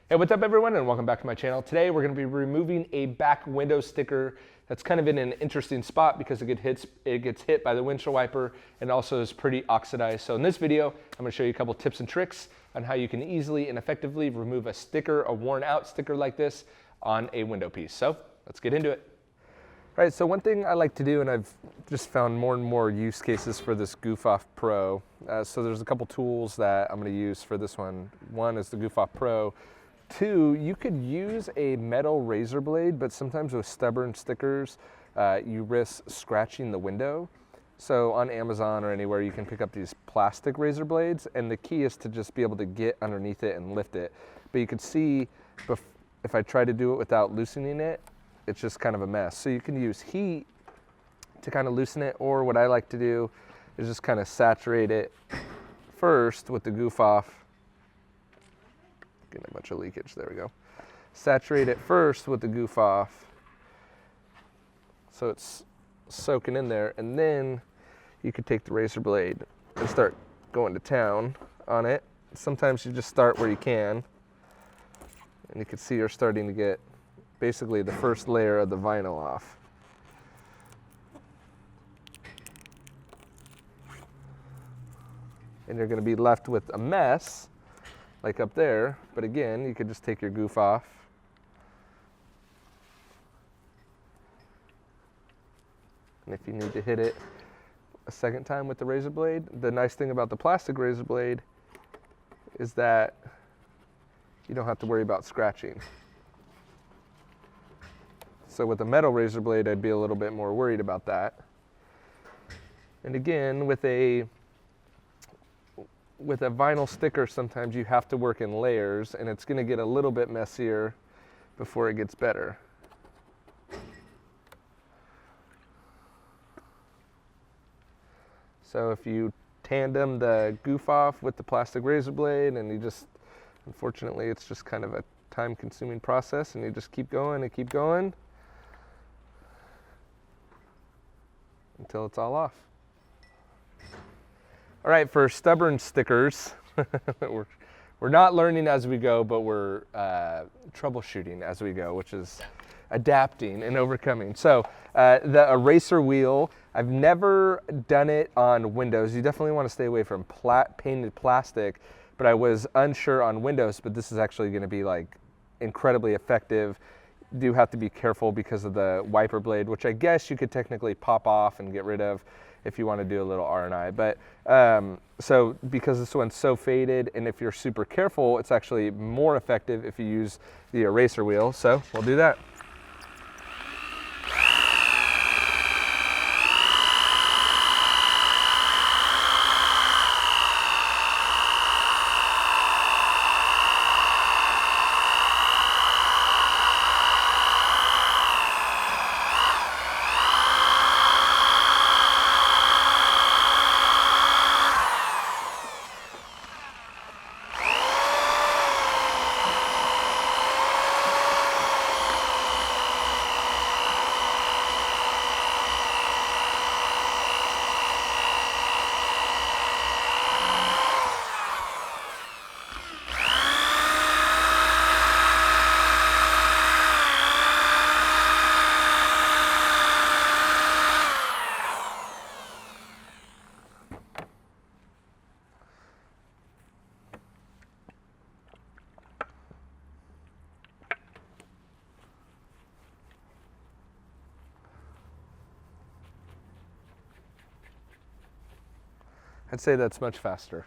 Hey, what's up everyone, and welcome back to my channel. Today we're going to be removing a back window sticker that's kind of in an interesting spot because it gets hit by the windshield wiper and also is pretty oxidized. So in this video, I'm going to show you a couple tips and tricks on how you can easily and effectively remove a sticker, a worn out sticker like this on a window piece. So let's get into it. All right, so one thing I like to do, and I've just found more and more use cases for this Goof Off Pro. So there's a couple tools that I'm going to use for this one. One is the Goof Off Pro. Two, you could use a metal razor blade, but sometimes with stubborn stickers, you risk scratching the window. So on Amazon or anywhere, you can pick up these plastic razor blades, and the key is to just be able to get underneath it and lift it. But you can see, if I try to do it without loosening it, it's just kind of a mess. So you can use heat to kind of loosen it, or what I like to do is just kind of saturate it first with the Goof Off. Getting a bunch of leakage, there we go. Saturate it first with the Goof Off so it's soaking in there, and then you could take the razor blade and start going to town on it. Sometimes you just start where you can, and you can see you're starting to get basically the first layer of the vinyl off. And you're going to be left with a mess like up there, but again, you could just take your Goof Off and if you need to hit it a second time with the razor blade, the nice thing about the plastic razor blade is that you don't have to worry about scratching. So with a metal razor blade, I'd be a little bit more worried about that. And again, with a vinyl sticker, sometimes you have to work in layers, and it's going to get a little bit messier before it gets better. So if you tandem the Goof Off with the plastic razor blade, and you just, unfortunately, it's just kind of a time-consuming process, and you just keep going and keep going until it's all off. All right, for stubborn stickers, we're not learning as we go, but we're troubleshooting as we go, which is adapting and overcoming. So the eraser wheel, I've never done it on windows. You definitely want to stay away from painted plastic, but I was unsure on windows, but this is actually going to be like incredibly effective. You do have to be careful because of the wiper blade, which I guess you could technically pop off and get rid of if you want to do a little R&I. But so because this one's so faded, and if you're super careful, it's actually more effective if you use the eraser wheel. So we'll do that. I'd say that's much faster.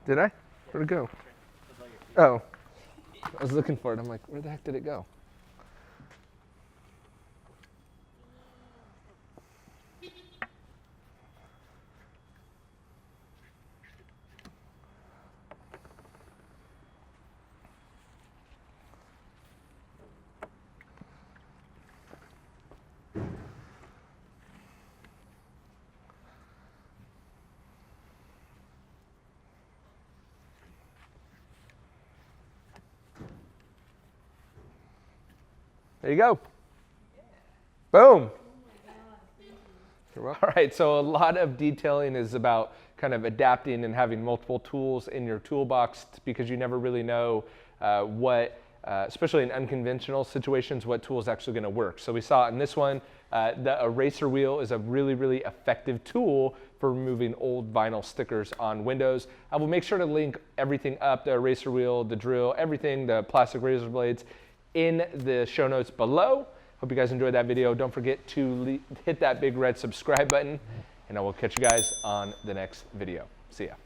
Did I? Where'd it go? Oh, I was looking for it. I'm like, where the heck did it go? There you go. Boom. All right, so a lot of detailing is about kind of adapting and having multiple tools in your toolbox because you never really know especially in unconventional situations, what tool is actually going to work. So we saw in this one, the eraser wheel is a really, really effective tool for removing old vinyl stickers on windows. I will make sure to link everything up, the eraser wheel, the drill, everything, the plastic razor blades, in the show notes below. Hope you guys enjoyed that video. Don't forget to hit that big red subscribe button, and I will catch you guys on the next video. See ya.